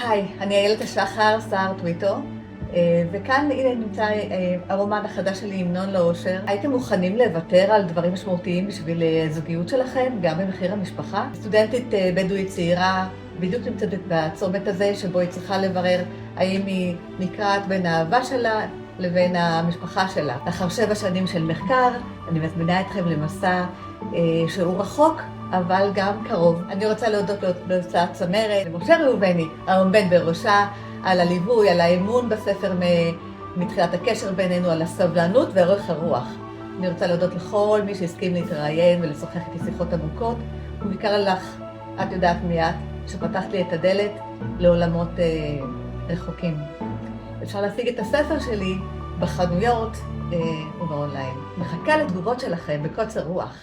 היי, אני איילת השחר, שר טוויטו, וכאן הנה נמצא הרומן החדש שלי, המנון לאושר. הייתם מוכנים לוותר על דברים משמעותיים בשביל הזוגיות שלכם, גם במחיר המשפחה? סטודנטית בדואית צעירה בדיוק נמצאת בצומת הזה, שבו היא צריכה לברר האם היא נקרעת בין האהבה שלה לבין המשפחה שלה. לאחר 7 שנים של מחקר, אני מזמינה אתכם למסע שהוא רחוק, אבל גם קרוב. אני רוצה להודות להוצאת צמרת, למשה ראובני, העומד בראשה, על הליווי, על האמון בספר מתחילת הקשר בינינו, על הסבלנות ואורך הרוח. אני רוצה להודות לכל מי שהסכים להתראיין ולשוחח איתי שיחות עמוקות, ובעיקר לך, את יודעת מיד, שפתחת לי את הדלת לעולמות רחוקים. אפשר להשיג את הספר שלי בחנויות ובאונליין. מחכה לתגובות שלכם בקוצר רוח.